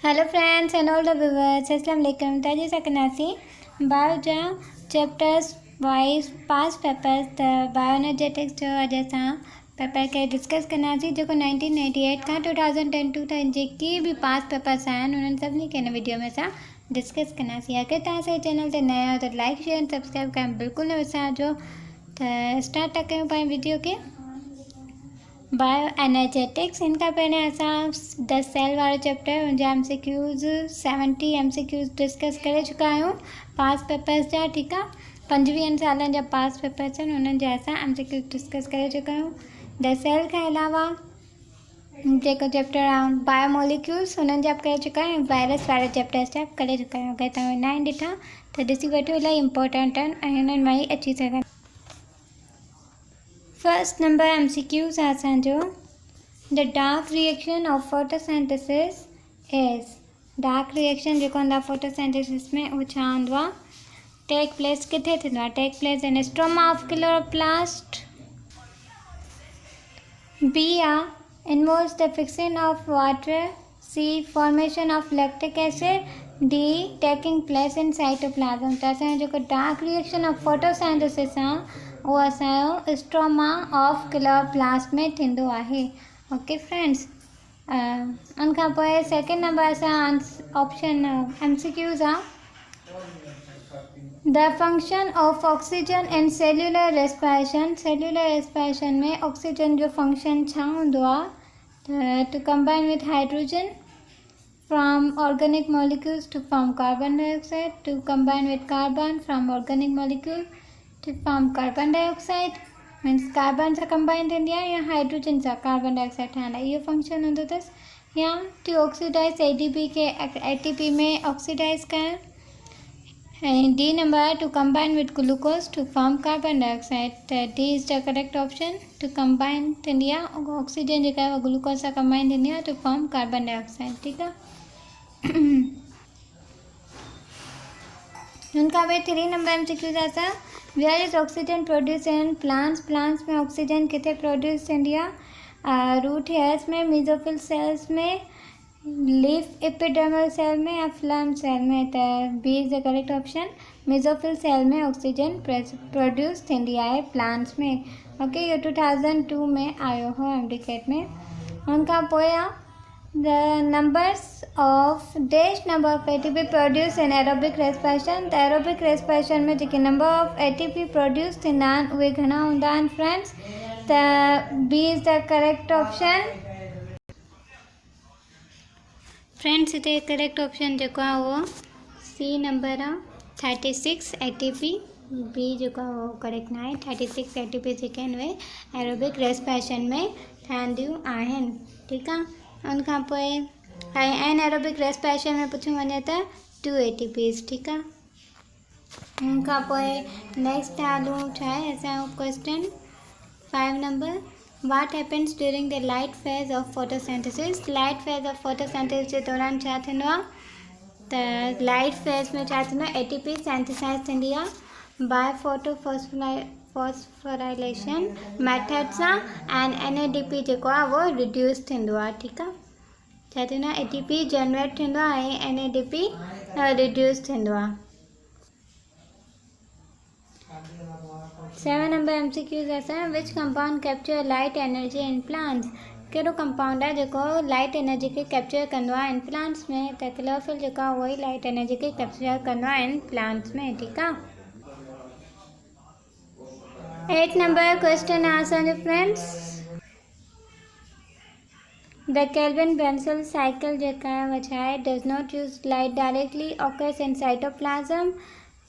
Hello friends and all the viewers, अस्सलाम वालेकुम। ताजी सकनासी बायो जा चैप्टर्स वाइज पास पेपर्स त बायोएनर्जेटिक्स जो अॼु असां पेपर खे डिस्कस कंदासीं जेको 1998 खां 2010 ताईं जेके बि पास पेपर्स आहिनि उन्हनि सभिनी खे हिन वीडियो में असां डिस्कस कंदासीं। अगरि तव्हां असांजे चैनल ते नया आहियो त लाइक शेयर एंड सब्सक्राइब करणु बिल्कुलु न विसारिजो। त स्टार्ट था कयूं पंहिंजी वीडियो खे। बायो एनर्जेटिक्स हिन खां पहिरियों असां 10 सेल वारो चैप्टर हुनजा MCQs 70 MCQs डिस्कस करे चुका आहियूं पास पेपर्स जा। ठीकु आहे, 25 सालनि जा पास पेपर्स आहिनि उन्हनि जा असां MCQs डिस्कस करे चुका आहियूं। 10 सेल खां अलावा जेको चैप्टर आहे बायोमोलिक्यूल्स हुननि जा बि करे चुका आहियूं। वायरस वारे चैप्टर्स जा बि करे चुका आहियूं। अगरि तव्हां न आहिनि ॾिठा त ॾिसी वठो, इलाही इंपॉर्टेंट आहिनि ऐं हिननि मां ई अची सघनि। फर्स्ट नंबर MCQs आहे असांजो, the dark reaction of photosynthesis is. Dark reaction जेको हूंदो आहे फोटोसिंथेसिस में उहो छा हूंदो आहे, टेक प्लेस किथे थींदो आहे, take place in stroma of chloroplast. B आहे involves the fixing of water. C formation of lactic acid. D taking place in cytoplasm. त असांजो जेको डार्क रिएक्शन ऑफ फोटोसिंथेसिस आहे उहो असांजो स्ट्रोमा ऑफ क्लोरोप्लास्ट में थींदो आहे। ओके फ्रेंड्स, उन खां पोइ सेकेंड नंबर असां ऑप्शन MCQs आहे, the function of oxygen in cellular respiration. Cellular respiration में ऑक्सीजन जो फंक्शन छा हूंदो आहे, त to combine with hydrogen from organic molecules to form carbon dioxide, to combine with carbon from organic molecule to form carbon dioxide, means carbon सां combine थींदी आहे या हाइड्रोजन सां कार्बन डाइऑक्साइड ठहंदा, इहो फंक्शन हूंदो अथसि। या टू ऑक्सीडाइज ADP खे ATP में ऑक्सीडाइज करणु। ऐं डी नंबर आहे to combine with glucose to form carbon dioxide. त D is the correct option. To combine थींदी आहे ऑक्सीजन जेका आहे उहा ग्लूकोज सां कंबाइन थींदी आहे टू फॉर्म कार्बन डाइऑक्साइड। ठीकु आहे, उनका वे 3 नंबर MCQs असां, where is oxygen produce in plants. Plants में ऑक्सीजन किथे प्रोड्यूस थींदी आहे, रूट हेयर्स में, मीज़ोफिल सेल्स में, लीफ एपिडर्मल सेल में या फ्लैम सेल में। त B is the correct option. Mesophyll cell में ऑक्सीजन प्रोड्यूस थींदी आहे प्लांट्स में। ओके, इहो 2002 में आयो हो एमडीकेट में। उनखां पोइ आहे the numbers of dash number of ATP produced in aerobic respiration। त aerobic respiration में जेके number of ATP produced थींदा आहिनि उहे घणा हूंदा आहिनि फ्रेंड्स, त B is the correct option। Friends हिते करेक्ट ऑप्शन जेको आहे उहो C नंबर आहे, 36 ATP। बी जेको आहे उहो करेक्ट न आहे। 36 ATP जेके आहिनि उहे एरोबिक रेस्पिरेशन में ठहंदियूं आहिनि। ठीकु आहे, उनखां पोइ एन एरोबिक रेस्पिरेशन में पुछियो वञे त 2 ATPs। ठीकु आहे, उनखां पोइ नेक्स्ट हलूं छा आहे असांजो question 5 number, what happens during the light phase of photosynthesis. Light phase of photosynthesis जे दौरान छा थींदो आहे, त लाइट फेज़ में छा थींदो आहे, ATP सेंथिसाइज़ थींदी आहे बाय फॉस्फोराइलेशन मेथड सां एंड NADP जेको आहे उहो रिड्यूस थींदो आहे। ठीकु आहे, छा थींदो आहे, ATP जनरेट थींदो आहे ऐं NADP रिड्यूस थींदो आहे। 7 नंबर MCQs असां, which compound capture light energy in plants. कहिड़ो कंपाउंड आहे जेको लाइट एनर्जी खे कैप्चर कंदो आहे इन प्लांट्स में, त क्लोरोफिल जेको आहे उहो ई लाइट एनर्जी खे कैप्चर कंदो आहे इन प्लांट्स में। ठीकु आहे, 8 नंबर क्वेश्चन आहे असांजो friends, the Calvin Benson cycle जेका आहे उहा छा आहे, does not use light directly, occurs in cytoplasm,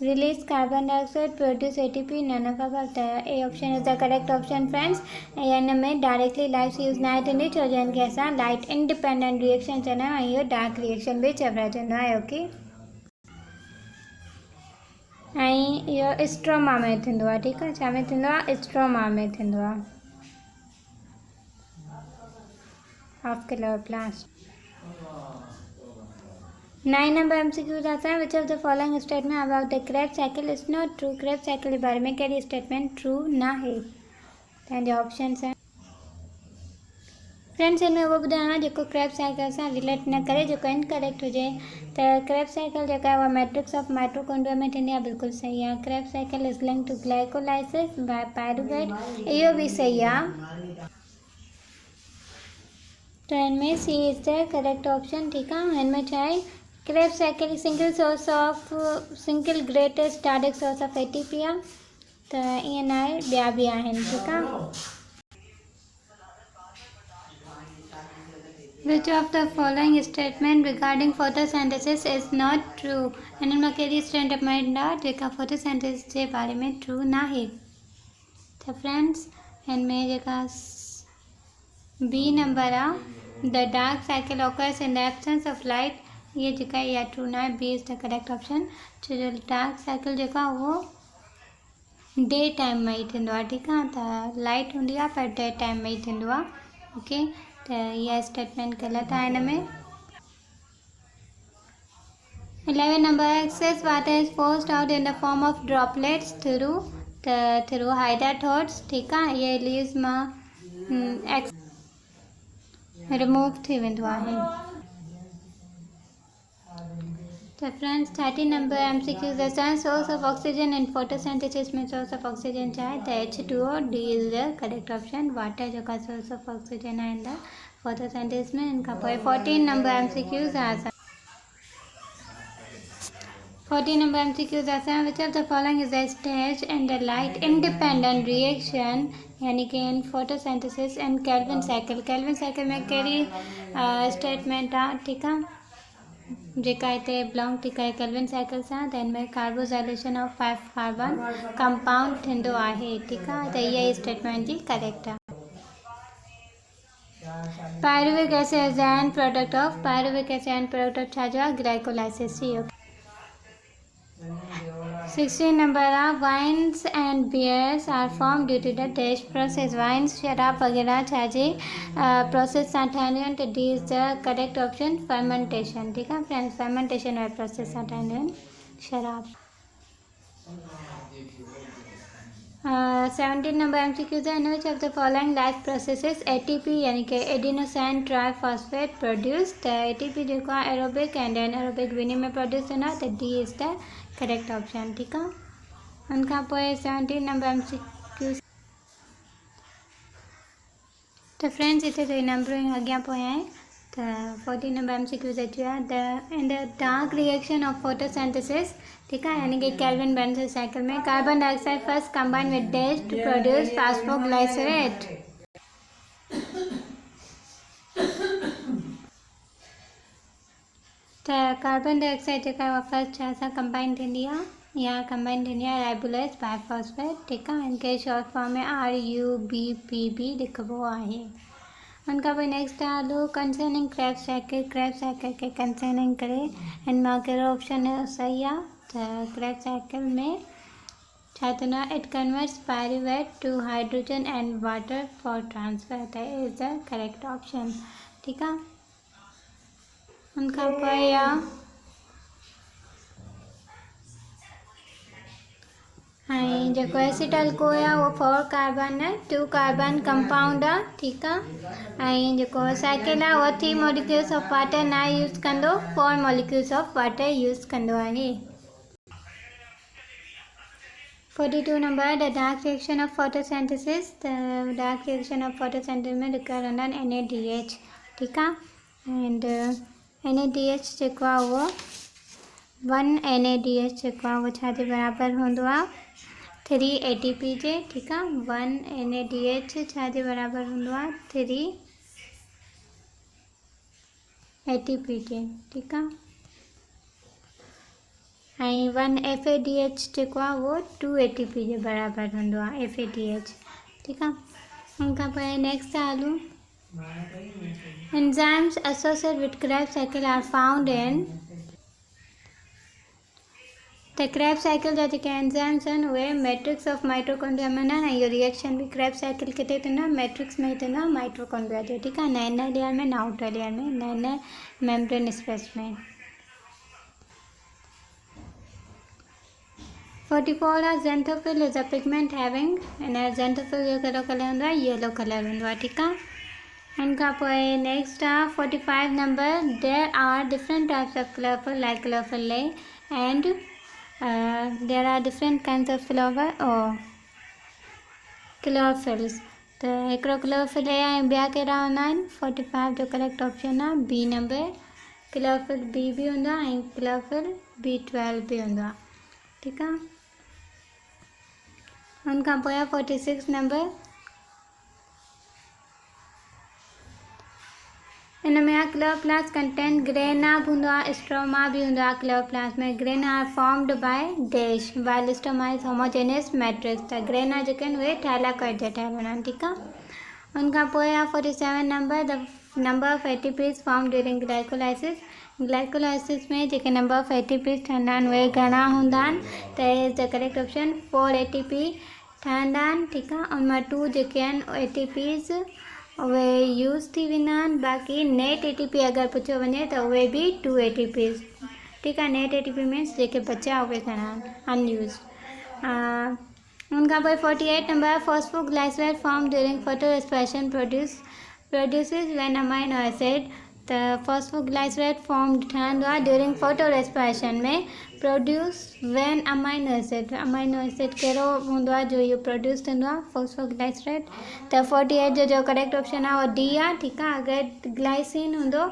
release carbon dioxide, produce ATP, none of above. त A option is the correct option friends. ऐं हिन में डायरेक्टली लाइट यूज़ न थींदी छो जो हिनखे असां लाइट इंडिपेंडेंट रिएक्शन चवंदा आहियूं ऐं इहो डार्क रिएक्शन बि चवराइजंदो आहे। ओके, ऐं इहो स्ट्रोमा में थींदो आहे। ठीकु आहे, छा में थींदो आहे, स्ट्रोमा में थींदो आहे ऑफ क्लोरोप्लास्ट। 9 नंबर MCQs असां, which of the following statement about the Krebs cycle is not true. Krebs cycle जे बारे में कहिड़ी स्टेटमेंट ट्रू न आहे, तव्हांजा ऑप्शन्स आहिनि। फ्रेंड्स हिन में उहो ॿुधायां जेको क्रेब्स साइकिल सां रिलेट न करे, जेको इनकरेक्ट हुजे। त क्रेब्स साइकिल जेका आहे उहा मैट्रिक्स ऑफ माइटोकॉन्ड्रिया में थींदी आहे, बिल्कुलु सही आहे। Krebs cycle is linked to glycolysis by pyruvate, इहो बि सही आहे। तो इनमें C is the correct option, ठीक है। इनमें छा आहे, Krebs cycle single greatest static source of ATP आहे, त ईअं न आहे, ॿिया बि आहिनि, ठीकु आहे। Which of the following statement regarding photosynthesis is not true? हिन मां कहिड़ी स्टेटमेंट आहे जेका फोटोसिंथेसिस जे बारे में ट्रू न आहे? त फ्रेंड्स हिन में जेका बी नंबर आहे, the dark cycle occurs in the absence of light, ये जेका इहा ट्रू न आहे। B is the correct option, छो जो डार्क साइकिल जेको आहे उहो डे टाइम में ई थींदो आहे, ठीकु आहे। त लाइट हूंदी आहे पर डे टाइम में ई थींदो आहे, ओके। त इहा स्टेटमेंट ग़लति आहे हिन में। 11 number, excess water is forced out in the form of droplets through hydathodes, ठीकु आहे। इहे लीव्स मां रिमूव थी वेंदो आहे। तो friends 30 number MCQ, the sun source of oxygen in photosynthesis में सोर्स ऑफ ऑक्सीजन छा आहे? त H2O, D is the correct option. Water जेका सोर्स ऑफ ऑक्सीजन आहे इन द फोटोसिंथेसिस में। इनखां पोइ 14 नंबर MCQ असां 14 नंबर MCQ असां which of the following is the stage in the light independent reaction, यानी कि in photosynthesis and Calvin cycle. Calvin cycle में कहिड़ी स्टेटमेंट आहे, ठीकु आहे, जेका हिते बिलोंग थी करे केल्विन साइकिल सां। त हिन में कार्बोजाइलेशन ऑफ 5 कार्बन कंपाउंड थींदो आहे, ठीकु आहे। त इहा स्टेटमेंट जी करेक्ट आहे। Pyruvic acid end product of छा जो आहे? Glycolysis, C, okay. 16 नंबर आहे, wines and beers are form due to the dash process. Wines शराब वग़ैरह छा जे प्रोसेस सां ठहंदियूं आहिनि, त D is the correct option, fermentation, ठीकु आहे फ्रेंड्स। फर्मेंटेशन वारे प्रोसेस सां ठहंदियूं आहिनि शराब। 17 नंबर MCQ है, in which of the following life processes ATP यानी कि एडिनोसाइन ट्राइफॉस्फेट प्रोड्यूस। त ATP जेको आहे एरोबिक एंड एनारोबिक ॿिन्ही में प्रोड्यूस थींदो आहे, त D is the correct option, ठीकु आहे। उनखां पोइ 17 नंबर MCQ, त फ्रेंड्स हिते थोरी नंबरिंग अॻियां पोयां आहे। त 14 नंबर MCQ अची वियो आहे, in the dark reaction of photosynthesis, ठीकु आहे, यानी कि केल्विन बेंज़ल साइकिल में carbon dioxide first combine with dash to produce phosphoglycerate. त कार्बन डाइऑक्साइड जेका आहे उहा फर्स्ट छा सां कंबाइन थींदी आहे, या कंबाइन थींदी आहे राइबोलेस बाइफॉस्फेट, ठीकु आहे। इनखे शॉर्ट फॉर्म में RUBPB लिखिबो आहे। उनखां पोइ नेक्स्ट आहे hello concerning Krebs cycle. Krebs cycle के कंसर्निंग करे हिन मां कहिड़ो ऑप्शन सही आहे? त क्रेब्स साइकिल में छा थींदो आहे? It converts pyruvate to hydrogen and water for transfer, त इज़ द करेक्ट ऑप्शन, ठीकु आहे। उनखां पोइ आहे ऐं जेको एसिटल कोई आहे उहो 4 कार्बन 2 कार्बन कंपाउंड आहे, ठीकु आहे। ऐं जेको साइकिल आहे उहो 3 मॉलिक्यूल्स ऑफ वाटर न यूज़ कंदो, 4 मॉलिक्यूल्स ऑफ वाटर यूज़ कंदो आहे। 42 number, the dark reaction of photosynthesis. त डार्क रिएक्शन ऑफ फोटोसिंथेसिस में रिक्वायर हूंदा आहिनि NADH, ठीकु आहे। एंड NADH जेको आहे उहो 1 NADH जेको आहे उहो छा जे बराबरि हूंदो आहे? 3 ATP जे, ठीकु आहे। 1 NADH छा जे बराबरि हूंदो आहे? 3 ATP जे, ठीकु आहे। ऐं 1 FADH जेको आहे उहो 2 ATP जे बराबरि हूंदो आहे, FADH, ठीकु आहे। उनखां पोइ नेक्स्ट आहे hello enzymes associated with Krebs cycle are found in. त क्रेब्स साइकिल जा जेके एंजाइम्स आहिनि उहे मैट्रिक्स ऑफ माइटोकॉन्ड्रिया में न, इहो रिएक्शन बि क्रेब्स साइकिल किथे थींदो आहे? मैट्रिक्स में ई थींदो आहे, माइटोकॉन्ड्रिया जो, ठीकु आहे। न इनर लेयर में, न आउटर लेयर में, न इनर मेम्ब्रेन स्पेस में। 44 आहे xanthophyll is a pigment having, in xanthophyll जो कहिड़ो कलर हूंदो आहे? येलो कलर हूंदो आहे, ठीकु आहे। उनखां पोइ नेक्स्ट आहे 45 number. There are different types of colourful like colourful lay and there are different kinds of flower or chlorophylls. त हिकिड़ो क्लोरोफिल ए ऐं ॿिया कहिड़ा हूंदा आहिनि. 45 जो करेक्ट ऑप्शन आहे बी नंबर. क्लोरोफिल बी बि हूंदो आहे ऐं क्लोरोफिल B12 बि हूंदो आहे. ठीकु आहे. हुनखां पोइ आहे 46 नंबर. इन में आहे क्लोरोप्लास्ट कंटेंट ग्रेना बि हूंदो आहे, स्ट्रोमा बि हूंदो आहे. क्लोरोप्लास्ट में grana are formed by dash while stroma is homogeneous matrix. त ग्रेना जेके आहिनि उहे थाइलाकॉइड जा ठहियल हूंदा आहिनि. ठीकु आहे. उनखां पोइ आहे 47 number. The number of ATPs form during glycolysis. Glycolysis में जेके नंबर ऑफ एटीपीज ठहंदा आहिनि उहे घणा हूंदा आहिनि. त is the correct option 4 ATP ठहंदा आहिनि. ठीकु आहे. उन मां 2 जेके आहिनि एटीपीज़ उहे यूज़ थी वेंदा आहिनि. बाक़ी नेट ATP अगरि पुछियो वञे त उहे बि 2 ATPs. ठीकु आहे. नेट ATP मीन्स जेके बचा उहे घणा आहिनि अनयूज़. उनखां पोइ 48 number. Phosphoglyceride form during photorespiration produces when amino acid. त फॉस्फोग्लाइसराइड फॉर्म ठहंदो आहे ड्यूरिंग फोटो रेस्पिरेशन में produce when amino acid. Amino acid कहिड़ो हूंदो आहे जो इहो प्रोड्यूस थींदो आहे फॉस्फोग्लाइसराइड. त 48 जो करेक्ट ऑप्शन आहे उहो डी आहे. ठीकु आहे. अगरि ग्लाइसिन हूंदो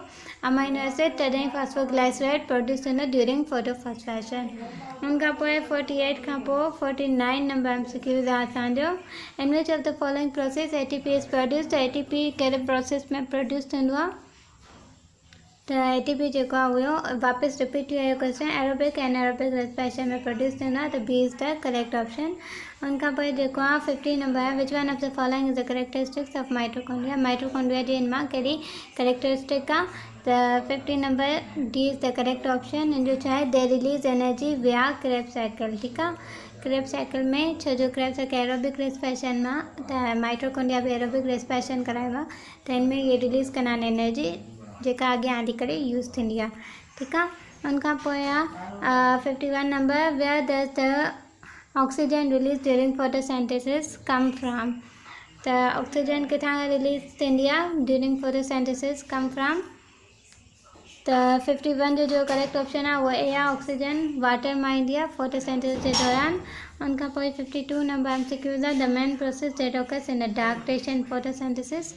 अमाइनो एसिड तॾहिं फॉस्फोग्लाइसराइड प्रोड्यूस थींदो ड्यूरिंग फोटोफॉस्फोरेशन. उनखां पोइ 48 खां पोइ 49 नंबर MCQ आहे असांजो. In which of the following process ATP is produce. त ATP कहिड़े प्रोसेस में प्रोड्यूस थींदो आहे. त ATP जेको आहे उहो वापसि रिपीट थी वियो question. Aerobic and aerobic respiration में प्रोड्यूस थींदो आहे. त B is the correct option. उनखां पोइ जेको आहे 50 नंबर आहे. Which one of the following is the characteristics of mitochondria. Mitochondria जी इन मां कहिड़ी करेक्टरिस्टिक आहे. त 50 number D is the correct option. इन जो छा आहे they release energy via Krebs cycle. ठीकु आहे. क्रेब साइकिल में छो जो क्रेब साइकिल एरोबिक रेस्पिरेशन मां त माइटोकॉन्ड्रिया बि एरोबिक रेस्पिरेशन करायो आहे. त हिन में इहे रिलीज़ कंदा आहिनि एनर्जी जेका अॻियां हली करे यूज़ थींदी आहे. ठीकु आहे. उनखां पोइ आहे 51 number. Where does the oxygen release during photosynthesis come from. त ऑक्सीजन किथां रिलीज़ थींदी आहे ड्यूरिंग फोटोसिंथेसिस कम फ्रॉम. त 51 जो करेक्ट ऑप्शन आहे उहो ए आहे. ऑक्सीजन वाटर मां ईंदी आहे फोटोसिंथेसिस जे दौरान. उनखां पोइ 52 नंबर MCQ आहे. The main process that occurs in the dark creation photosynthesis.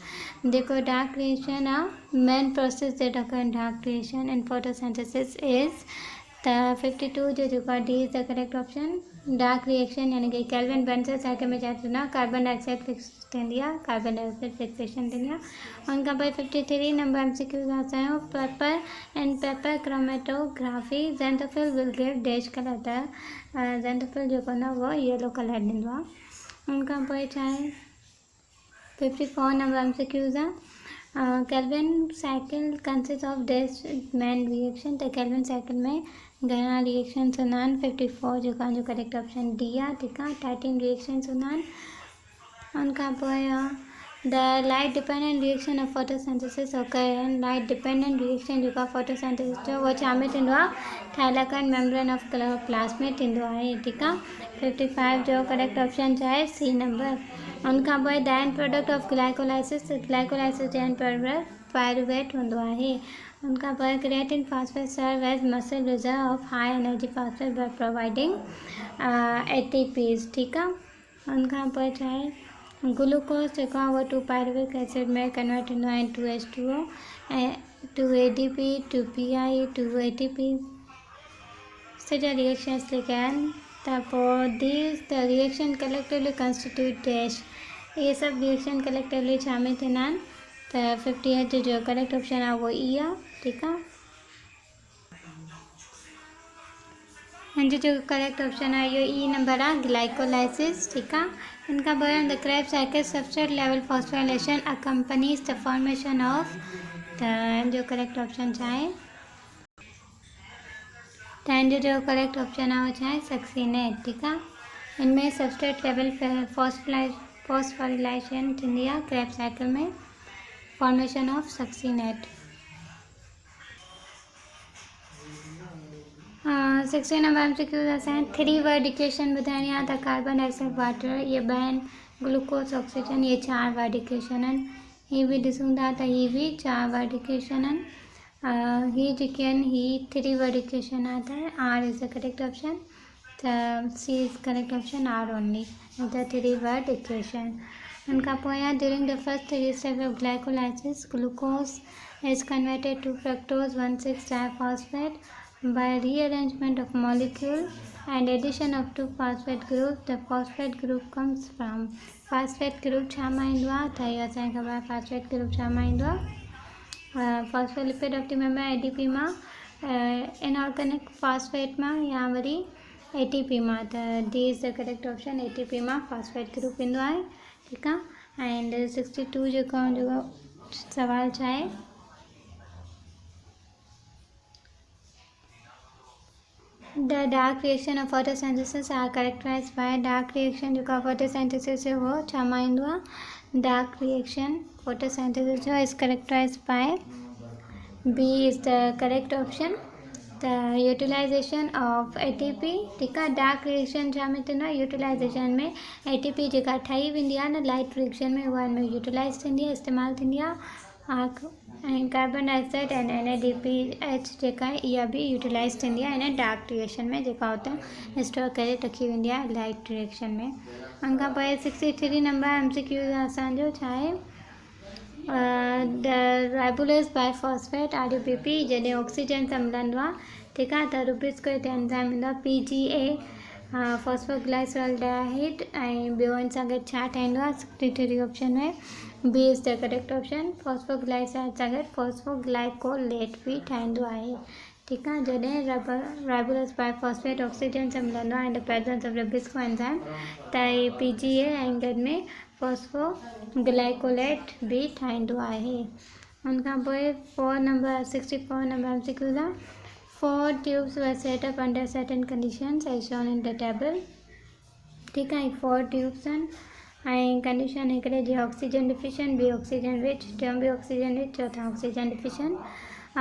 जेको डार्क क्रिएशन आहे main process that occur in dark creation in photosynthesis is. त 52 जो जेको आहे D is the correct option. Dark reaction यानी कि Calvin Benson cycle में छा थींदो आहे कार्बन डाइऑक्साइड फिक्स थींदी आहे. कार्बन डाइऑक्साइड फिक्सेशन थींदी आहे. उनखां पोइ 53 नंबर MCQ आहे असांजो. Paper and paper chromatography. Xanthophyll will give dash colour. त ज़ेंथोफिल जेको आहे उहो येलो कलर ॾींदो आहे. उनखां पोइ छा आहे 54 नंबर MCQ आहे. Calvin cycle consist of dash main reaction. त केल्विन साइकिल में घणा रिएक्शन्स हूंदा आहिनि. 54 जेको आहे करेक्ट ऑप्शन डी आहे. ठीकु आहे. 13 रिएक्शन्स हूंदा आहिनि. उनखां पोइ the light dependent reaction of photosynthesis occur. Light dependent reaction जेको आहे फोटोसिंथेसिस जो उहो छा में थींदो आहे थाइलाकॉइड मेम्ब्रेन ऑफ क्लोरोप्लास्ट में थींदो आहे. ठीकु आहे. 55 जो करेक्ट ऑप्शन छा आहे सी नंबर. उनखां पोइ the end product of glycolysis. Glycolysis जो एंड प्रोडक्ट पायरुवेट हूंदो आहे. उनखां पोइ creatine phosphate serve as muscle reserve of high energy phosphate by providing ATPs. ठीकु आहे. उनखां पोइ छा आहे ग्लूकोज जेको आहे उहो 2 पायरुविक एसिड में कन्वर्ट थींदो आहे 2H2O ऐं 2 ADP 2 PI 2 ATP. सॼा रिएक्शन्स लिखिया आहिनि. त पोइ these the reaction collectively constitute dash. इहे सभु रिएक्शन कलेक्टिवली छा में थींदा आहिनि. त 58 जो करेक्ट ऑप्शन आहे उहो ई आहे. ठीकु आहे. हिनजो जो करेक्ट ऑप्शन आहे इहो ई नंबर आहे ग्लाइकोलाइसिस. ठीकु आहे. इनखां पोइ the Krebs cycle substrate level phosphorylation accompanies the formation of. त हिनजो करेक्ट ऑप्शन छा आहे त हिनजो जो करेक्ट ऑप्शन आहे उहो छा आहे सक्सीनेट. ठीकु आहे. इनमें सबस्ट्रेट लेवल फॉस्फोराइलेशन थींदी आहे क्रेब साइकिल में formation of succinate. 60 number MCQ असांखे 3 वर्ड इक्वेशन ॿुधाइणी आहे. त कार्बन डाइऑक्साइड वाटर इहे ॿ आहिनि. ग्लूकोज ऑक्सीजन इहे 4 वर्ड इक्वेशन आहिनि. ही बि ॾिसूं था त ही बि 4 वर्ड इक्वेशन आहिनि। ही जेके आहिनि ही 3 वर्ड इक्वेशन आता है। R is the correct option. त C is correct option, R only the 3 word equation. उनखां पोइ during the first 3 step of glycolysis glucose is converted to fructose 1,6-diphosphate by rearrangement of molecule and addition of 2 phosphate groups. The phosphate group comes from phosphate group छा मां ईंदो आहे त इहो असांखे ख़बर आहे phosphate group छा मां ईंदो आहे फॉस्फोलिपिड ऑप्टिमम में ADP मां इनऑर्गेनिक फॉस्फेट मां या वरी ATP मां। त D is the correct option, ATP मां फॉस्फेट ग्रुप ईंदो आहे। ठीकु आहे। एंड 62 जेको सवाल छा आहे The dark reaction of photosynthesis are characterized by dark reaction जो photosynthesis है वो छा मां ईंदो आहे dark reaction photosynthesis जो is characterized by B is the correct option the utilization of ATP। ठीकु आहे। डार्क रिएक्शन छा में थींदो आहे यूटिलाइज़ेशन में ATP जेका ठही वेंदी आहे न लाइट रिएक्शन में उहा हिन में यूटिलाइज़ थींदी आहे, इस्तेमालु थींदी आहे। आग ऐं कार्बन डाइऑक्साइड एंड NADPH जेका आहे इहा बि यूटिलाइज़ थींदी आहे हिन डार्क रिएक्शन में जेका हुते स्टोर करे रखी वेंदी आहे लाइट रिएक्शन में। उनखां पोइ 63 नंबर MCQ असांजो छा आहे द राइबोलेस बाइफॉस्फेट RUBP जॾहिं ऑक्सीजन सां मिलंदो आहे। ठीकु आहे। त रुबिस्को हिते एंजाइम ईंदो आहे PGA फॉस्फोग्लाइसरॉल्डिहाइड ऐं ॿियो हिन सां गॾु छा ठहींदो आहे 63 ऑप्शन में B is the correct option phosphoglyceride सां गॾु फॉस्फोग्लाइकोलेट बि ठहींदो आहे। ठीकु आहे। जॾहिं राइबोलेस बाइफॉस्फेट ऑक्सीजन सां मिलंदो आहे in the presence of Rubisco enzyme त ही PGA ऐं गॾु में फॉस्फोग्लाइकोलेट बि ठाहींदो आहे। उनखां पोइ 64 नंबर MCQ जा 4 tubes were set up under certain conditions as shown in the table। ठीकु आहे। 4 tubes आहिनि ऐं कंडीशन हिकिड़े जी ऑक्सीजन डिफिशन ॿी ऑक्सीजन रिच टियों बि ऑक्सीजन रिच चौथा ऑक्सीजन डिफिशन।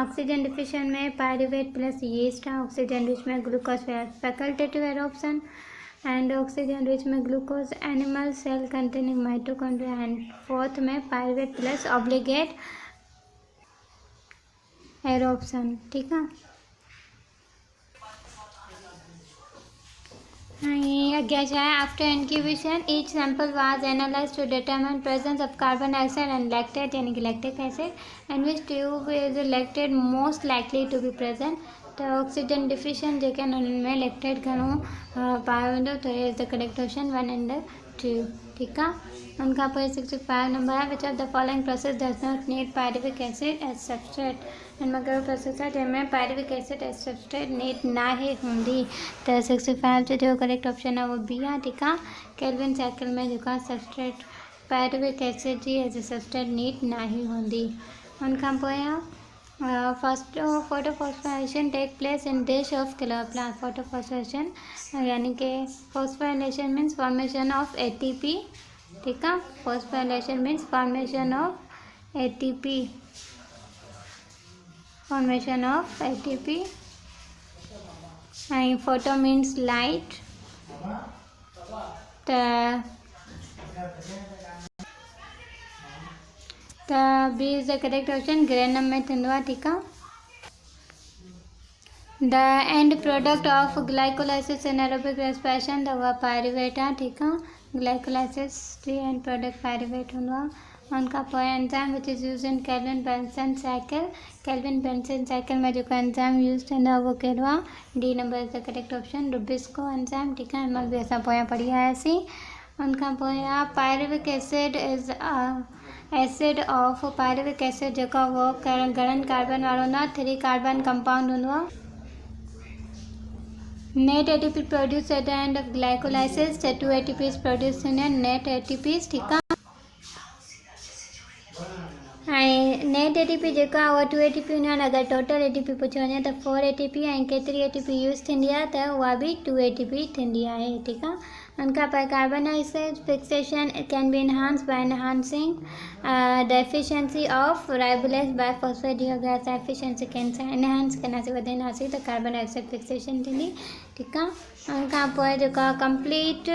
ऑक्सीजन डिफिशन में पायरुवेट प्लस यीस्ट आहे। ऑक्सीजन रिच में glucose facultative aerobes and oxygen rich में glucose animal cell containing mitochondria and fourth में पायरुवेट प्लस ऑब्लिगेट एरोप्शन। ठीकु आहे। अॻियां छा आहे after incubation each sample was analyze to determine presence of carbon dioxide and lactate यानी कि lactic acid and which tube is lactate most likely to be present. त oxygen deficiency जेके आहिनि उन्हनि में लैक्टेट घणो पायो वेंदो त is the correct option 1 and 2। ठीकु आहे। उनखां पोइ 65 नंबर आहे which of the following process does not need pyruvic acid as substrate. हिनमें कहिड़ो प्रोसेस आहे जंहिंमें pyruvic acid as substrate need नाहे हूंदी त 65 जो करेक्ट ऑप्शन आहे उहो बी आहे। ठीकु आहे। केल्विन साइकिल में जेको आहे सबस्ट्रेट पायरुविक एसिड जी एज ए सबस्ट्रेट नीड नाहे हूंदी। उनखां पोइ first photophosphorylation take place in which of chloroplast. Photophosphorylation यानी कि phosphorylation means formation of ATP। ठीकु आहे। Phosphorylation means formation of ATP ऐं फोटो मीन्स लाइट। त B is the correct option granum में थींदो आहे। ठीकु आहे। The end product of glycolysis in aerobic respiration त उहा पायरुवेट आहे। ठीकु आहे। Glycolysis ji and product pyruvate हूंदो आहे। उनखां पोइ enzyme which is use in kelvin Benson cycle. Kelvin Benson cycle में जेको एंजाइम यूज़ थींदो आहे उहो कहिड़ो आहे D number is the correct option Rubisco enzyme. ठीकु आहे। हिन महिल बि असां पोयां पढ़ी आयासीं। उनखां पोइ pyruvic acid is acid of pyruvic acid जेको आहे उहो घणनि कार्बन वारो हूंदो आहे 3 कार्बन कंपाउंड हूंदो आहे। Net ATP produce at the end of glycolysis त 2 ATPs प्रोड्यूस थींदा आहिनि नेट ATPs। ठीकु आहे। ऐं नेट ATP जेका आहे उहा 2 ATP हूंदा आहिनि। अगरि टोटल ATP पुछियो वञे त 4 ATP ऐं केतिरी ATP यूज़ थींदी आहे त उहा बि 2 ATP थींदी आहे। ठीकु आहे। उनका पर carbon dioxide fixation can be enhanced by enhancing the efficiency of ribulase by phosphatidylglycol efficiency can enhance करना से वधे सी त कार्बन डाइऑक्साइड फिक्सेशन थींदी। ठीक आहे। उनखां पोइ जेका complete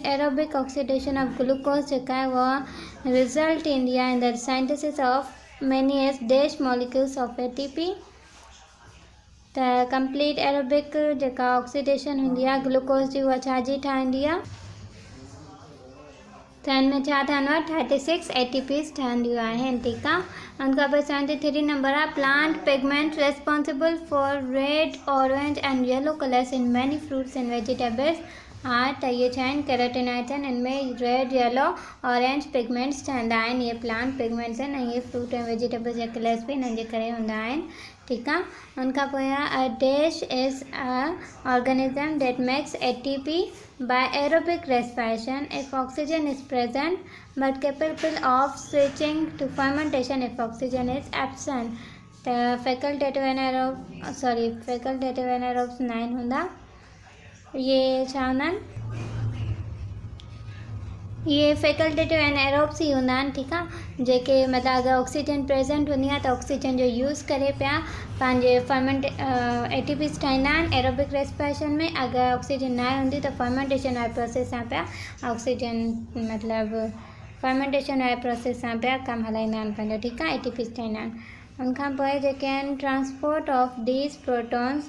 aerobic oxidation of glucose जेका आहे उहा रिज़ल्ट ईंदी आहे in the synthesis of many as dash molecules of ATP। त कंप्लीट एरोबिक जेका ऑक्सीडेशन हूंदी आहे ग्लूकोज जी उहा छाजी ठाहींदी आहे त हिन में छा ठहंदो आहे 36 ATPs ठहंदियूं आहिनि। ठीकु आहे। उनखां पोइ 73 नंबर आहे plant pigment responsible for red orange and yellow colours in many fruits and vegetables हाँ त इहे छा आहिनि कैरोटिनॉइड्स आहिनि। इनमें रेड येलो ऑरेंज पिगमेंट्स ठहंदा आहिनि। इहे प्लांट पिगमेंट्स आहिनि ऐं इहे फ्रूट ऐं वेजिटेबल्स जा कलर्स बि हिननि जे करे हूंदा आहिनि। ठीकु आहे। उनखां पोइ आहे dash is a organism that makes ATP by aerobic respiration if oxygen is present but capable of switching to fermentation if oxygen is absent। त facultative anaerobes 9 हूंदा। ये छा हूंदा आहिनि ये फैकल्टेटिव एनाएरोब्स ई हूंदा आहिनि। ठीकु आहे। जेके मतिलबु अगरि ऑक्सीजन प्रेजेंट हूंदी आहे त ऑक्सीजन जो यूज़ करे पिया पंहिंजे ATPs ठाहींदा आहिनि एरोबिक रेस्पिरेशन में। अगरि ऑक्सीजन न हूंदी त फर्मेंटेशन वारे प्रोसेस सां पिया ऑक्सीजन मतिलबु फर्मेंटेशन वारे प्रोसेस सां पिया कमु हलाईंदा आहिनि पंहिंजो। ठीकु आहे। ATPs ठाहींदा आहिनि। उनखां पोइ जेके आहिनि ट्रांसपोर्ट ऑफ दीज प्रोटॉन्स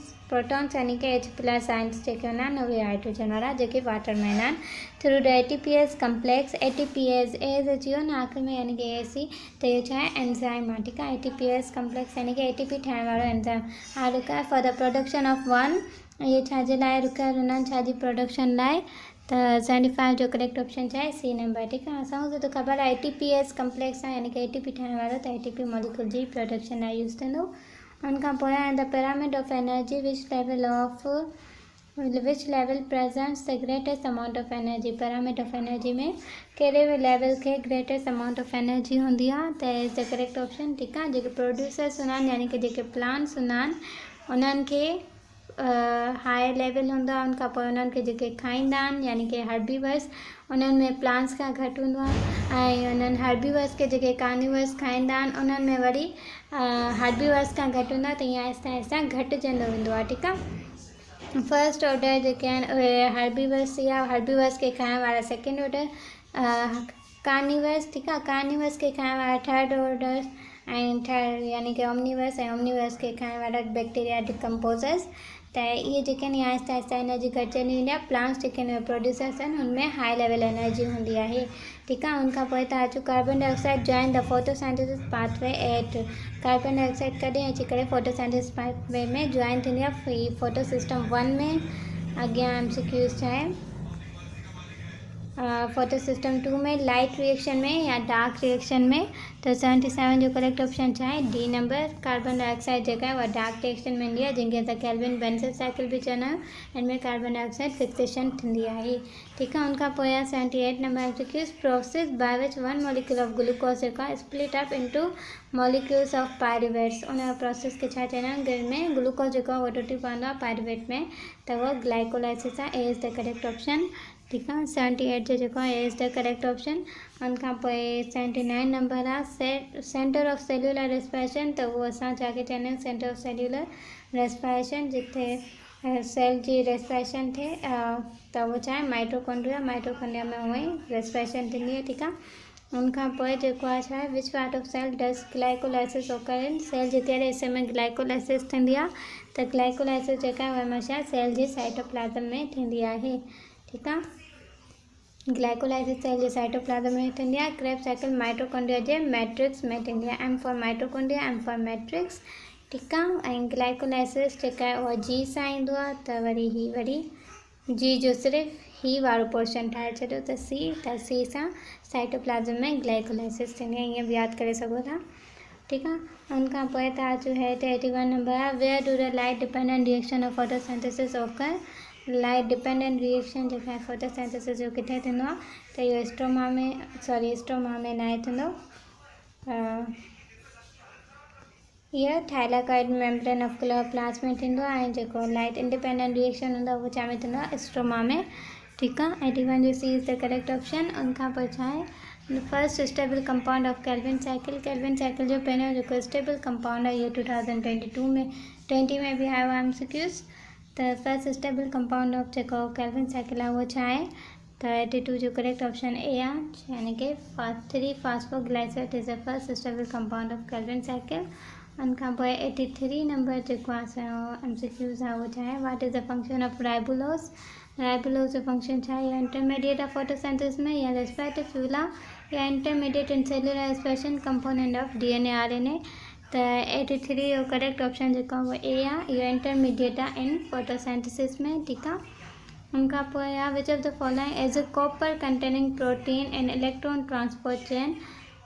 यानी कि H+ आयन्स जेके हूंदा आहिनि उहे हाइड्रोजन वारा जेके वाटर में ईंदा आहिनि through the ATPase complex. ATPase एज अची वियो न आख़िर में यानी कि AC त इहो छा आहे एंज़ाइम आहे। ठीकु आहे। ATPase कम्प्लेक्स यानी कि ATP ठाहिण वारो एंज़ाइम आहे require for the production of one. इहे छाजे लाइ रिक्वायर हूंदा आहिनि छाजी प्रोडक्शन लाइ त 75 जो करेक्ट ऑप्शन छा आहे C नंबर। ठीकु आहे। असांखे त ख़बर आहे ATPase कम्प्लेक्स आहे यानी कि ATP ठाहिण वारो त ATP मॉलिक्यूल जी प्रोडक्शन लाइ यूज़ थींदो। उनखां पोइ आहे the pyramid of energy which level presents the greatest amount of energy. Pyramid of energy में कहिड़े बि लेवल खे ग्रेटेस्ट अमाउंट ऑफ एनर्जी हूंदी आहे त इज़ द करेक्ट ऑप्शन। ठीकु आहे। जेके प्रोड्यूसर्स हूंदा आहिनि यानी कि जेके प्लांट्स हूंदा आहिनि उन्हनि खे हाई लेवल हूंदो आहे। उनखां पोइ उन्हनि खे जेके खाईंदा आहिनि यानी कि हर्बीवर्स उन्हनि में प्लांट्स खां घटि हूंदो आहे ऐं उन्हनि हर्बीवर्स खे जेके कार्निवर्स खाईंदा आहिनि उन्हनि में वरी हर्बीवर्स खां घटि हूंदो आहे त ईअं आहिस्ता आहिस्ता घटिजंदो वेंदो आहे। ठीकु आहे। फर्स्ट ऑर्डर जेके आहिनि उहे हर्बीवर्स या हर्बीवर्स खे खाइण वारा सेकेंड ऑर्डर कार्निवर्स। ठीकु आहे। कार्निवर्स खे खाइण वारा थर्ड ऑर्डर ऐं यानी कि ओमनीवर्स ऐं ओमनीवर्स खे खाइण वारा बैक्टीरिया डिकम्पोज़र्स। त इहे जेके आहिनि आहिस्ता आहिस्ता एनर्जी घटिजंदी वेंदी आहे। प्लांट्स जेके आहिनि प्रोड्यूसर्स आहिनि हुनमें हाई लेवल एनर्जी हूंदी आहे। ठीकु आहे। उनखां पोइ तव्हां अचो carbon dioxide join the photosynthesis pathway at. Carbon dioxide कॾहिं अची करे फोटोसिंथेसिस पाथवे में जॉइन थींदी आहे फोटो सिस्टम 1 में। अॻियां MCQs छा आहे फोटो सिस्टम 2 में लाइट रिएक्शन में या डार्क रिएक्शन में। तो 77 जो करेक्ट ऑप्शन छा आहे D नंबर। कार्बन डाइऑक्साइड जेका आहे उहा डार्क रिएक्शन में ईंदी आहे जंहिंखे असां केल्विन बेंज़ल साइकिल बि चवंदा आहियूं। हिन में कार्बन डाइऑक्साइड फिक्सेशन थींदी आहे। ठीकु आहे। उनखां पोइ आहे 78 number MCQs process by which one molecule of glucose जेका आहे split up into molecules of pyruvates. उन प्रोसेस खे छा चवंदा आहिनि घर में ग्लूकोज जेको आहे उहो टुटी पवंदो आहे पायरुवेट में त उहो ग्लाइकोलाइसिस आहे। A is the correct option. ठीकु आहे। 78 जो जेको आहे A is the correct option. उनखां पोइ 79 नंबर आहे सेंटर ऑफ सेल्युलर रेस्पिरेशन। त उहो असां छाखे चवंदा आहियूं सेंटर ऑफ सेल्युलर रेस्पिरेशन जिथे सेल जी रेस्पिरेशन थिए त उहो छा आहे माइटोकॉन्ड्रिया में उहो ई रेस्पिरेशन थींदी आहे। ठीकु आहे। उनखां पोइ जेको आहे छा आहे which part of cell does glycolysis occur in. Cell जे कहिड़े हिसे में ग्लाइकोलाइसिस थींदी आहे त ग्लाइकोलाइसिस जेका आहे उहा हमेशह सेल जे साइटोप्लाज़म में थींदी आहे। ठीकु आहे। ग्लाइकोलाइसिस सेल जे साइटोप्लाज़म में थींदी आहे। क्रेब्स साइकिल माइटोकॉन्ड्रिया जे मैट्रिक्स में थींदी आहे। M for mitochondria M for matrix. ठीकु आहे। ऐं ग्लाइकोलाइसिस जेका आहे उहा G सां ईंदो आहे त वरी G जो सिर्फ़ु ही वारो पोर्शन ठाहे छॾियो त C सां साइटोप्लाज़म में ग्लाइकोलाइसिस थींदी आहे। ईअं बि यादि करे सघो था। ठीकु आहे। उनखां पोइ तव्हां अचो हेठि 81 नंबर आहे where do the light dependent reaction of photosynthesis occur. Light dependent reaction जेका आहे फोटोसिंथेसिस जो किथे थींदो आहे त इहो स्ट्रोमा में न थींदो। इहो थाइलाकॉइड मेम्ब्रेन ऑफ क्लोरोप्लास्ट में थींदो आहे ऐं जेको लाइट इंडिपेंडेंट रिएक्शन हूंदो आहे उहो छा में थींदो आहे स्ट्रोमा में ठीक आहे। 81 जो C is the correct option. उनखां पोइ छा आहे, first stable compound of Calvin cycle. Calvin cycle जो पहिरियों जेको स्टेबल कंपाउंड आहे इहो 2022 में 20 में बि आयो आहे MCQs। त फर्स्ट स्टेबल कंपाउंड ऑफ जेको केल्विन साइकिल आहे उहो छा आहे, त 82 जो करेक्ट ऑप्शन ए आहे, यानी कि 3 phosphoglycerate is the first stable compound of Calvin cycle. उनखां पोइ 83 नंबर जेको आहे असांजो MCQs आहे उहो छा आहे, what is the function of ribulose. Ribulose जो फंक्शन छा आहे, या इंटरमीडिएट ऑफ फोटोसिंथेसिस में, या रेस्पिरेटरी फ्यूल आहे, या intermediate in cellular expression component of DNA RNA। त 83 जो करेक्ट ऑप्शन जेको आहे उहो ए आहे, इहो इंटरमीडिएट आहे इन फोटोसिंथेसिस में। ठीकु आहे। उनखां पोइ आहे, which of the following as a copper containing protein in electron transport chain.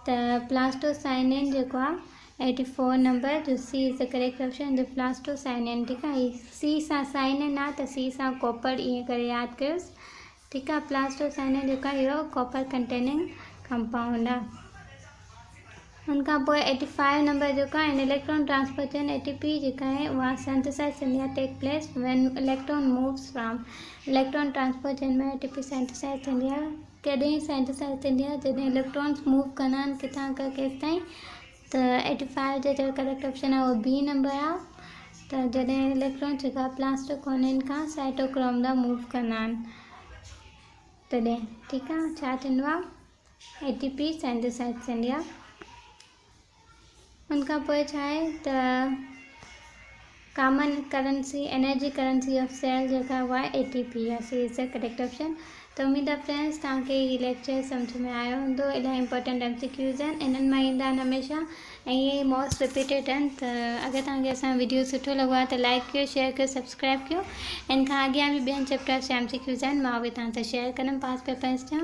त प्लास्टोसाइनिन जेको आहे 84 नंबर जो C is the correct option, the plastocyanin. ठीकु आहे। सी सां साइनिन आहे त सी सां कॉपर, ईअं करे यादि कयोसि। ठीकु आहे। प्लास्टोसाइनिन जेको आहे इहो कॉपर कंटेनिंग कंपाउंड आहे। उनखां पोइ 85 नंबर जेको आहे, in electron transfer chain ATP जेका आहे उहा सिंथेसाइज थींदी आहे, take place when electron moves from. Electron transfer chain में ATP सिंथेसाइज थींदी आहे। कॾहिं सिंथेसाइज थींदी आहे, जॾहिं इलेक्ट्रॉन्स मूव कंदा आहिनि किथां खां केसि ताईं। त 85 जो जेको करेक्ट ऑप्शन आहे उहो B नंबर आहे। त जॾहिं इलेक्ट्रॉन जेका प्लास्टोकोनिन खां साइटोक्रोम ॾांहुं मूव कंदा आहिनि तॾहिं। ठीकु आहे। छा थींदो आहे, ATP सिंथेसाइज थींदी आहे। उनखां पोइ छा आहे त common currency, energy currency of cell जेका उहा ATP आहे, C is the correct option. त उम्मीद आहे फ्रेंड्स तव्हांखे हीअ लेक्चर सम्झ में आयो हूंदो। इलाही इंपॉर्टेंट MCQs आहिनि, इन्हनि मां ईंदा आहिनि हमेशह, ऐं इहे मोस्ट रिपीटेड आहिनि। त अगरि तव्हांखे असांजो वीडियो सुठो लॻो आहे त लाइक कयो, शेयर कयो, सब्सक्राइब कयो। इन खां अॻियां बि ॿियनि चैप्टर्स जा MCQs आहिनि, मां उहे तव्हां सां शेयर कंदमि पास पेपर्स जा।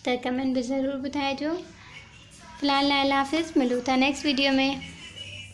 त कमेंट बि ज़रूरु ॿुधाइजो। फ़िलहाल लाइ अल्लाह हाफ़िज़, मिलूं था नेक्स्ट वीडियो में।